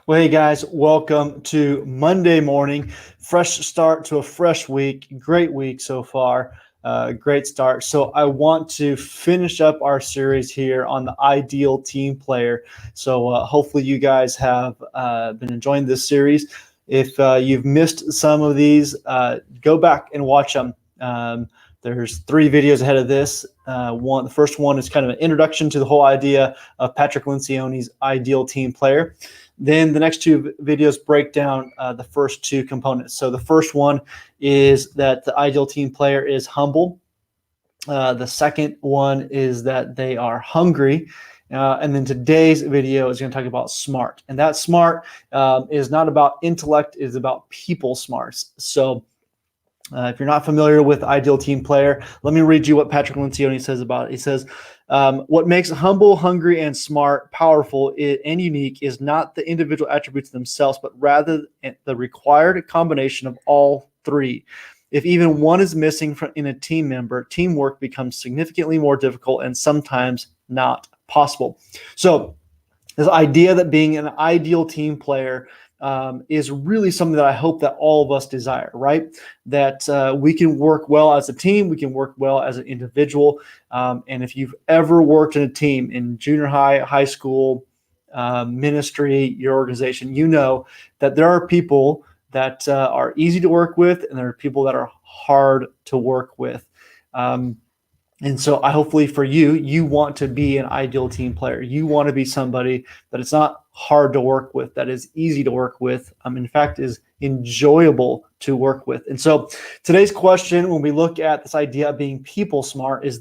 Well, hey guys, welcome to Monday morning. Fresh start to a fresh week. Great week so far. Great start. So, I want to finish up our series here on the ideal team player. So, hopefully, you guys have been enjoying this series. If you've missed some of these, go back and watch them. There's 3 videos ahead of this. The first one is kind of an introduction to the whole idea of Patrick Lencioni's ideal team player. Then the next 2 videos break down the first 2 components. So the first one is that the ideal team player is humble. The second one is that they are hungry. And then today's video is going to talk about smart. And that smart is not about intellect, it is about people smarts. So if you're not familiar with ideal team player, let me read you what Patrick Lencioni says about it. He says, what makes humble, hungry, and smart powerful and unique is not the individual attributes themselves, but rather the required combination of all 3. If even one is missing in a team member, teamwork becomes significantly more difficult and sometimes not possible. So this idea that being an ideal team player is really something that I hope that all of us desire, right? That we can work well as a team, we can work well as an individual. And if you've ever worked in a team in junior high, high school, ministry, your organization, you know that there are people that are easy to work with and there are people that are hard to work with. And so hopefully for you want to be an ideal team player. You want to be somebody that it's not hard to work with, that is easy to work with, in fact, is enjoyable to work with. And so today's question, when we look at this idea of being people smart, is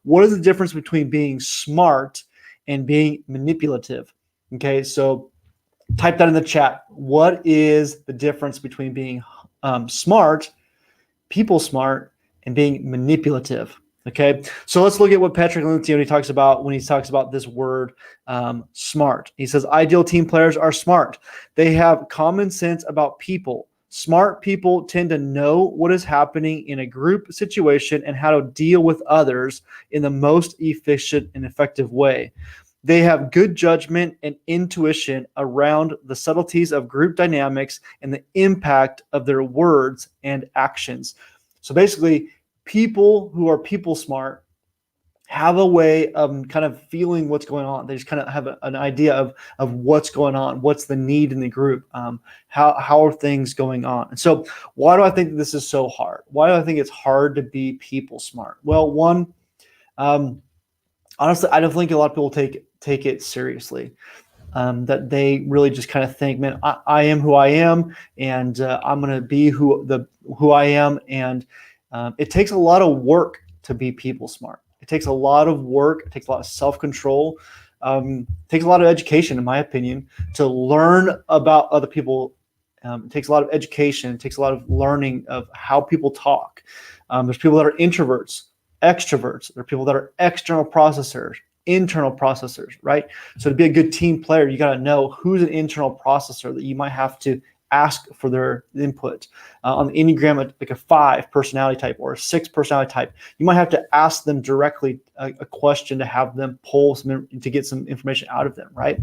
what is the difference between being smart and being manipulative? Okay, so type that in the chat. What is the difference between being smart, people smart, and being manipulative? Okay, so let's look at what Patrick Lencioni talks about when he talks about this word smart. He says, ideal team players are smart. They have common sense about people. Smart people tend to know what is happening in a group situation and how to deal with others in the most efficient and effective way. They have good judgment and intuition around the subtleties of group dynamics and the impact of their words and actions. So basically, people who are people smart have a way of kind of feeling what's going on. They just kind of have an idea of what's going on, what's the need in the group, how are things going on. And so why do I think this is so hard? Why do I think it's hard to be people smart? Well, one, honestly, I don't think a lot of people take it seriously. That they really just kind of think, man, I am who I am, and I'm going to be who I am. And it takes a lot of work to be people smart. It takes a lot of work. It takes a lot of self-control. It takes a lot of education, in my opinion, to learn about other people. It takes a lot of education. It takes a lot of learning of how people talk. There's people that are introverts, extroverts. There are people that are external processors, internal processors, right? So to be a good team player, you got to know who's an internal processor that you might have to ask for their input. On the Enneagram, like a 5 personality type or a 6 personality type, you might have to ask them directly a question to have them pull to get some information out of them, right?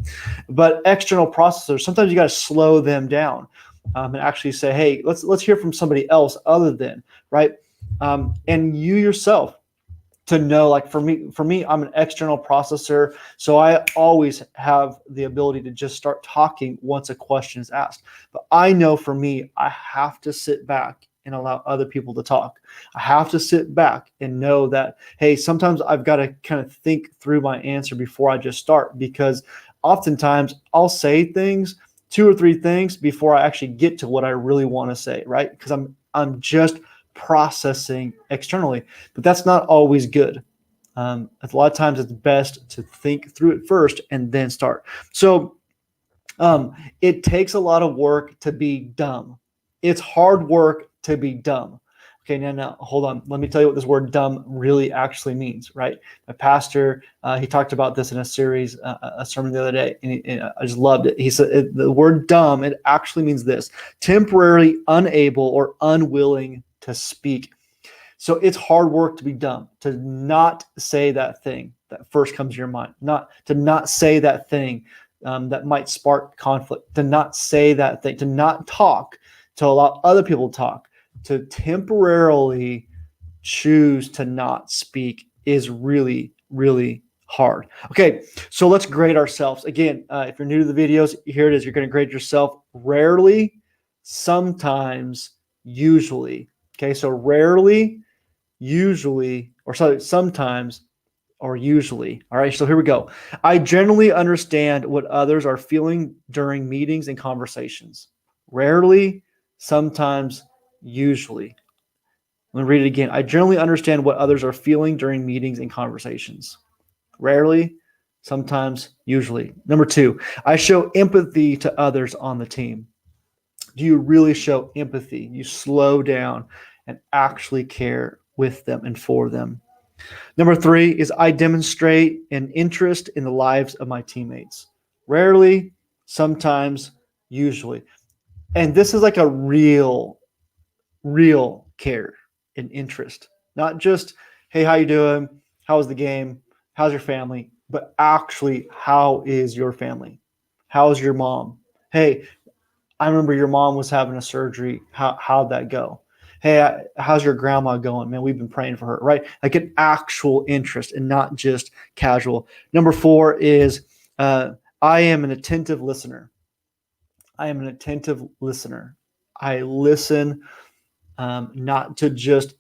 But external processors, sometimes you got to slow them down and actually say, hey, let's hear from somebody else other than, right? And you yourself, to know, like for me, I'm an external processor. So I always have the ability to just start talking once a question is asked. But I know for me, I have to sit back and allow other people to talk. I have to sit back and know that, hey, sometimes I've got to kind of think through my answer before I just start, because oftentimes I'll say things, 2 or 3 things before I actually get to what I really want to say, right? Because I'm just processing externally, but that's not always good. A lot of times it's best to think through it first and then start. So it takes a lot of work to be dumb. It's hard work to be dumb. Okay, now hold on. Let me tell you what this word dumb really actually means, right? My pastor, he talked about this in a series, a sermon the other day, and I just loved it. He said the word dumb, it actually means this: temporarily unable or unwilling to speak. So it's hard work to be dumb, to not say that thing that first comes to your mind, not say that thing that might spark conflict, to not say that thing, to not talk, to allow other people to talk, to temporarily choose to not speak is really, really hard. Okay, so let's grade ourselves. Again, if you're new to the videos, here it is. You're going to grade yourself rarely, sometimes, usually. Okay, so rarely, usually, or sorry, sometimes, or usually. All right, so here we go. I generally understand what others are feeling during meetings and conversations. Rarely, sometimes, usually. Let me read it again. I generally understand what others are feeling during meetings and conversations. Rarely, sometimes, usually. Number 2, I show empathy to others on the team. Do you really show empathy? You slow down and actually care with them and for them. Number 3 is I demonstrate an interest in the lives of my teammates. Rarely, sometimes, usually. And this is like a real care and interest. Not just, hey, how you doing? How was the game? How's your family? But actually, how is your family? How's your mom? Hey, I remember your mom was having a surgery. How'd that go? Hey, how's your grandma going? Man, we've been praying for her, right? Like an actual interest and not just casual. Number 4 is I am an attentive listener. I am an attentive listener. I listen, not to just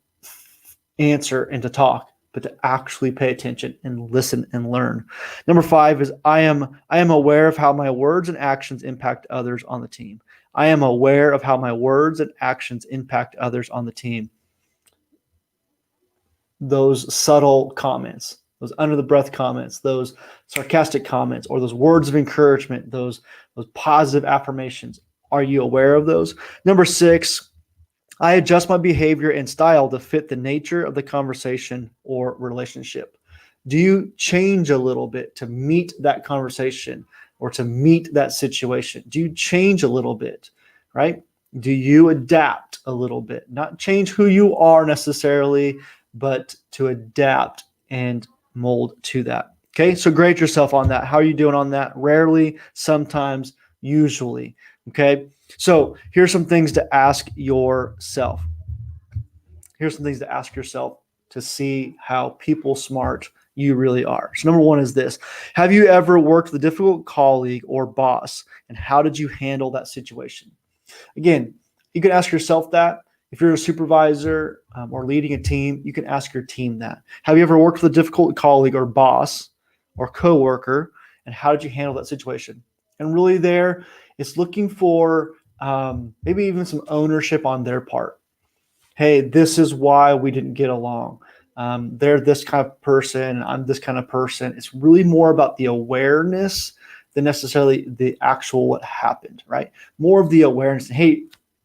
answer and to talk, but to actually pay attention and listen and learn. Number 5 is I am aware of how my words and actions impact others on the team. I am aware of how my words and actions impact others on the team. Those subtle comments, those under the breath comments, those sarcastic comments, or those words of encouragement, those positive affirmations. Are you aware of those? Number 6, I adjust my behavior and style to fit the nature of the conversation or relationship. Do you change a little bit to meet that conversation or to meet that situation? Do you change a little bit, right? Do you adapt a little bit? Not change who you are necessarily, but to adapt and mold to that. Okay, so grade yourself on that. How are you doing on that? Rarely, sometimes, usually. Okay, so here's some things to ask yourself. Here's some things to ask yourself to see how people smart you really are. So number 1 is this. Have you ever worked with a difficult colleague or boss, and how did you handle that situation? Again, you can ask yourself that. If you're a supervisor or leading a team, you can ask your team that. Have you ever worked with a difficult colleague or boss or coworker, and how did you handle that situation? And really there, it's looking for maybe even some ownership on their part. Hey, this is why we didn't get along. They're this kind of person. I'm this kind of person. It's really more about the awareness than necessarily the actual what happened, right? More of the awareness. Hey,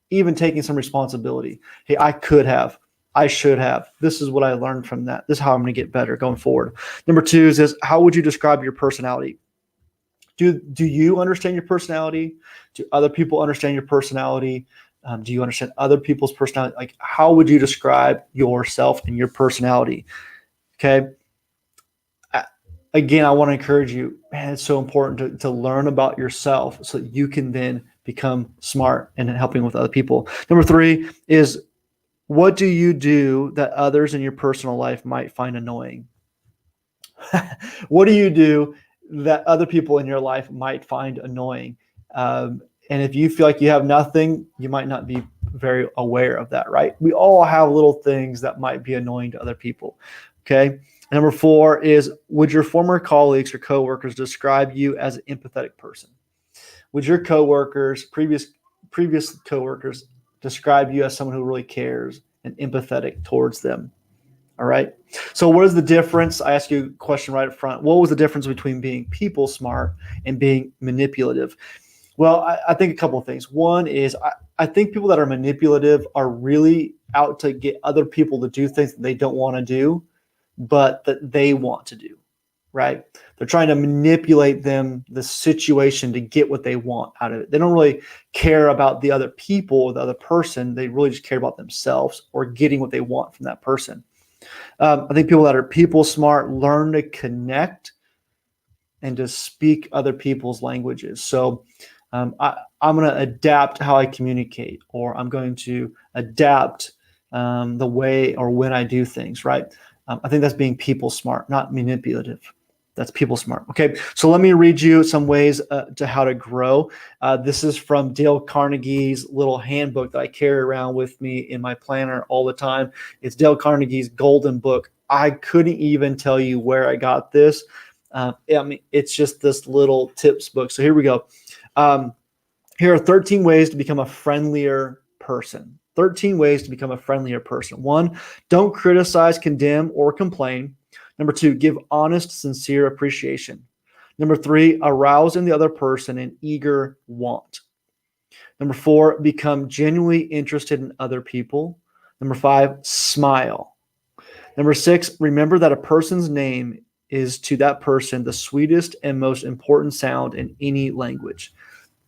even taking some responsibility. Hey, I could have. I should have. This is what I learned from that. This is how I'm going to get better going forward. Number 2 is how would you describe your personality? Do you understand your personality? Do other people understand your personality? Do you understand other people's personality? Like, how would you describe yourself and your personality? Okay. Again, I want to encourage you, man, it's so important to learn about yourself so that you can then become smart and helping with other people. Number 3 is what do you do that others in your personal life might find annoying? What do you do that other people in your life might find annoying? And if you feel like you have nothing, you might not be very aware of that, right? We all have little things that might be annoying to other people. Okay. Number 4 is, would your former colleagues or coworkers describe you as an empathetic person? Would your coworkers, previous coworkers, describe you as someone who really cares and empathetic towards them? All right. So what is the difference? I asked you a question right up front. What was the difference between being people smart and being manipulative? Well, I think a couple of things. One is I think people that are manipulative are really out to get other people to do things that they don't want to do, but that they want to do, right? They're trying to manipulate the situation to get what they want out of it. They don't really care about the other people or the other person. They really just care about themselves or getting what they want from that person. I think people that are people smart learn to connect and to speak other people's languages. So I'm going to adapt how I communicate, or I'm going to adapt the way or when I do things, right? I think that's being people smart, not manipulative. That's people smart. Okay, so let me read you some ways to how to grow. This is from Dale Carnegie's little handbook that I carry around with me in my planner all the time. It's Dale Carnegie's golden book. I couldn't even tell you where I got this. I mean, it's just this little tips book. So here we go. Here are 13 ways to become a friendlier person. 13 ways to become a friendlier person. 1, don't criticize, condemn, or complain. Number 2, give honest, sincere appreciation. Number 3, arouse in the other person an eager want. Number 4, become genuinely interested in other people. Number 5, smile. Number 6, remember that a person's name is to that person the sweetest and most important sound in any language.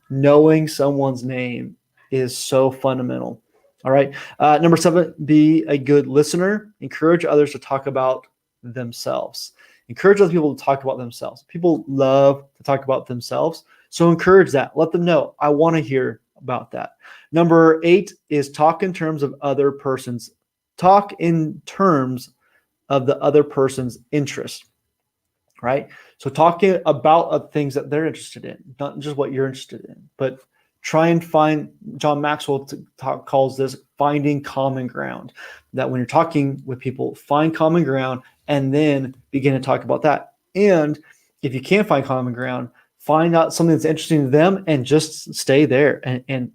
Knowing someone's name is so fundamental. All right. Number 7, be a good listener. Encourage others to talk about themselves. Encourage other people to talk about themselves. People love to talk about themselves. So encourage that. Let them know, I want to hear about that. Number 8 is talk in terms of the other person's interest. Right? So talking about things that they're interested in, not just what you're interested in, but try and find, John Maxwell calls this finding common ground, that when you're talking with people, find common ground and then begin to talk about that. And if you can't find common ground, find out something that's interesting to them and just stay there and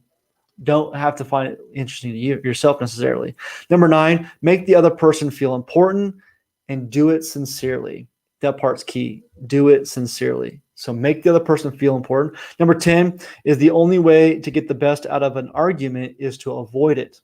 don't have to find it interesting to yourself necessarily. Number 9, make the other person feel important and do it sincerely. That part's key. Do it sincerely. So make the other person feel important. Number 10 is the only way to get the best out of an argument is to avoid it,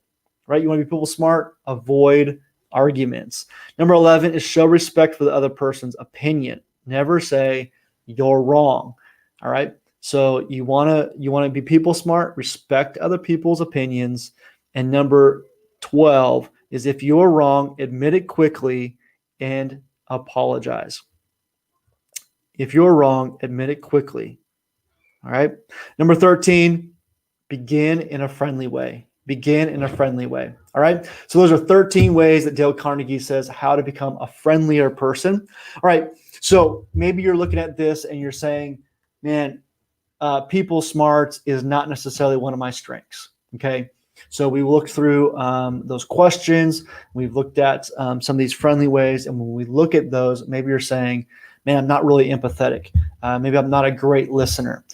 right? You want to be people smart, avoid arguments. Number 11 is show respect for the other person's opinion. Never say you're wrong. All right. So you want to be people smart, respect other people's opinions. And number 12 is if you're wrong, admit it quickly and apologize. If you're wrong, admit it quickly. All right. Number 13, begin in a friendly way. Begin in a friendly way. All right. So those are 13 ways that Dale Carnegie says how to become a friendlier person. All right. So maybe you're looking at this and you're saying, man, people smarts is not necessarily one of my strengths. Okay. So we looked through those questions. We've looked at some of these friendly ways. And when we look at those, maybe you're saying, man, I'm not really empathetic. Maybe I'm not a great listener.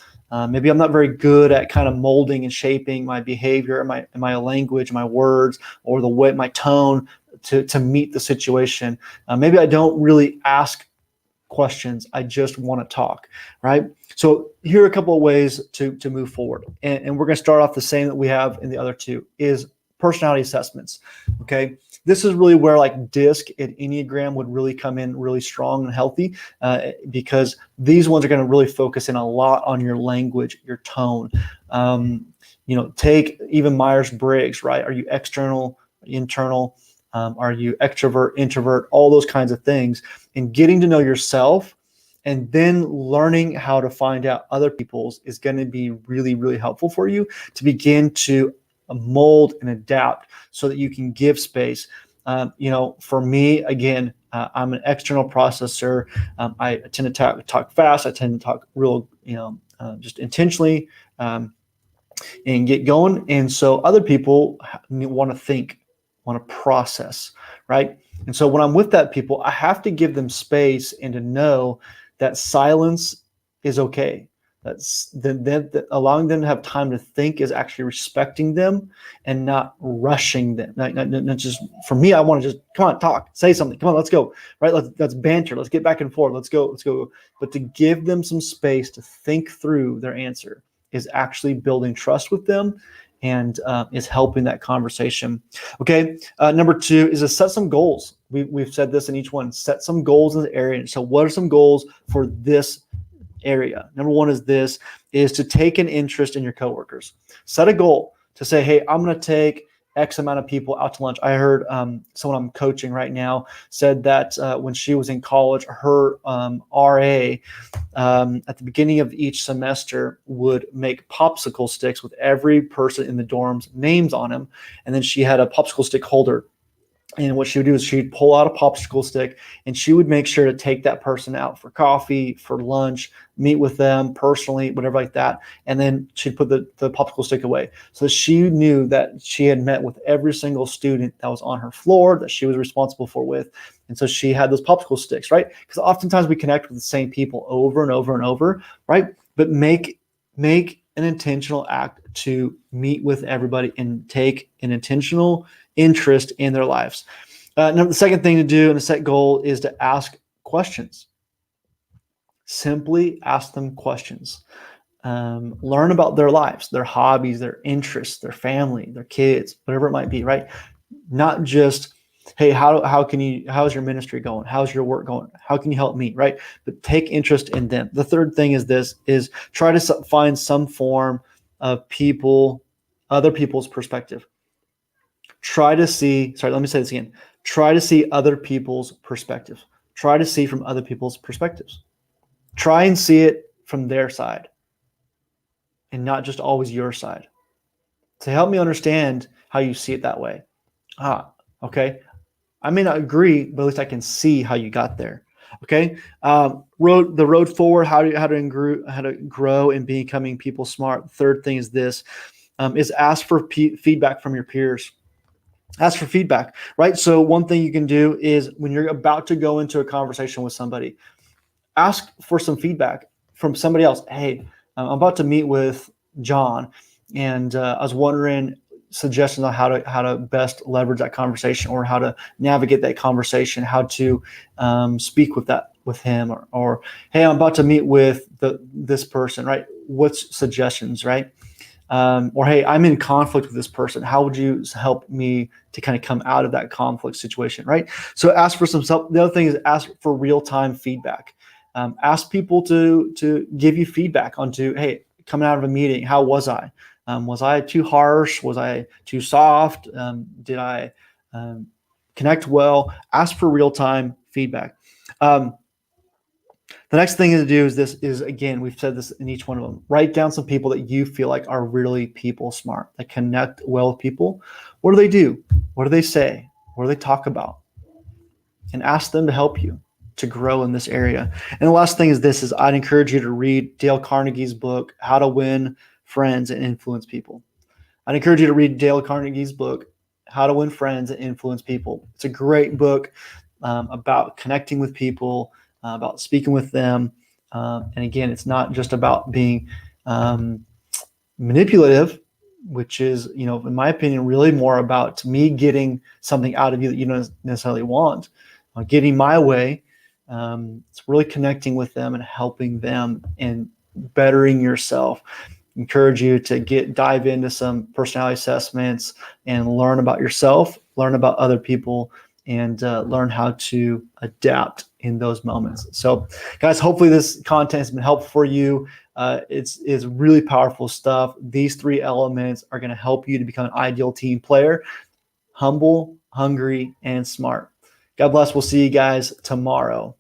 Maybe I'm not very good at kind of molding and shaping my behavior, my language, my words, or the way, my tone to meet the situation. Maybe I don't really ask questions. I just want to talk, right? So here are a couple of ways to move forward. And we're going to start off the same that we have in the other two is personality assessments. Okay. This is really where like DISC and Enneagram would really come in really strong and healthy because these ones are going to really focus in a lot on your language, your tone. Take even Myers-Briggs, right? Are you external, internal? Are you extrovert, introvert, all those kinds of things, and getting to know yourself and then learning how to find out other people's is going to be really, really helpful for you to begin to mold and adapt so that you can give space. For me, again, I'm an external processor. I tend to talk fast. I tend to talk real, just intentionally and get going. And so other people want to think, want to process, right? And so when I'm with that people, I have to give them space and to know that silence is okay. That's allowing them to have time to think is actually respecting them and not rushing them. Not just for me, I want to just come on, talk, say something. Come on, let's go. Right? Let's banter. Let's get back and forth. Let's go. But to give them some space to think through their answer is actually building trust with them and is helping that conversation. Okay. Number 2 is to set some goals. We've said this in each one. Set some goals in the area. So what are some goals for this area? Number 1 is to take an interest in your coworkers. Set a goal to say, hey, I'm going to take X amount of people out to lunch. I heard someone I'm coaching right now said that when she was in college, her RA at the beginning of each semester would make popsicle sticks with every person in the dorms names on them. And then she had a popsicle stick holder. And what she would do is she'd pull out a popsicle stick and she would make sure to take that person out for coffee, for lunch, meet with them personally, whatever like that. And then she'd put the popsicle stick away. So she knew that she had met with every single student that was on her floor that she was responsible for with. And so she had those popsicle sticks, right? Because oftentimes we connect with the same people over and over and over, right? But make an intentional act to meet with everybody and take an intentional interest in their lives. Now, the second thing to do and a set goal is to ask questions. Simply ask them questions. Learn about their lives, their hobbies, their interests, their family, their kids, whatever it might be, right? Not just, hey, how's your ministry going? How's your work going? How can you help me, right? But take interest in them. The third thing is try to find some form of other people's perspective. Try to see other people's perspective. Try to see from other people's perspectives. Try and see it from their side and not just always your side. To help me understand how you see it that way. Okay. I may not agree, but at least I can see how you got there. Okay. The road forward, how to grow in becoming people smart. The third thing is this, is ask for feedback from your peers. Ask for feedback, right? So one thing you can do is when you're about to go into a conversation with somebody, ask for some feedback from somebody else. Hey, I'm about to meet with John, and I was wondering suggestions on how to best leverage that conversation, or how to navigate that conversation, how to speak with him, or hey, I'm about to meet with this person, right? What's suggestions, right? Or hey, I'm in conflict with this person. How would you help me to kind of come out of that conflict situation, right? So ask for some help. The other thing is ask for real-time feedback. Ask people to give you feedback onto, hey, coming out of a meeting, how was I? Was I too harsh? Was I too soft? Did I connect well? Ask for real-time feedback. The next thing to do is again, we've said this in each one of them. Write down some people that you feel like are really people smart, that connect well with people. What do they do? What do they say? What do they talk about? And ask them to help you to grow in this area. And the last thing is this, is I'd encourage you to read Dale Carnegie's book, How to Win Friends and Influence People. I'd encourage you to read Dale Carnegie's book, How to Win Friends and Influence People. It's a great book about connecting with people, about speaking with them. And again, it's not just about being manipulative, which is, in my opinion, really more about me getting something out of you that you don't necessarily want, getting my way. It's really connecting with them and helping them and bettering yourself. Encourage you to dive into some personality assessments and learn about yourself, learn about other people, and learn how to adapt in those moments. So, guys, hopefully this content has been helpful for you. It's really powerful stuff. These three elements are going to help you to become an ideal team player: humble, hungry, and smart. God bless. We'll see you guys tomorrow.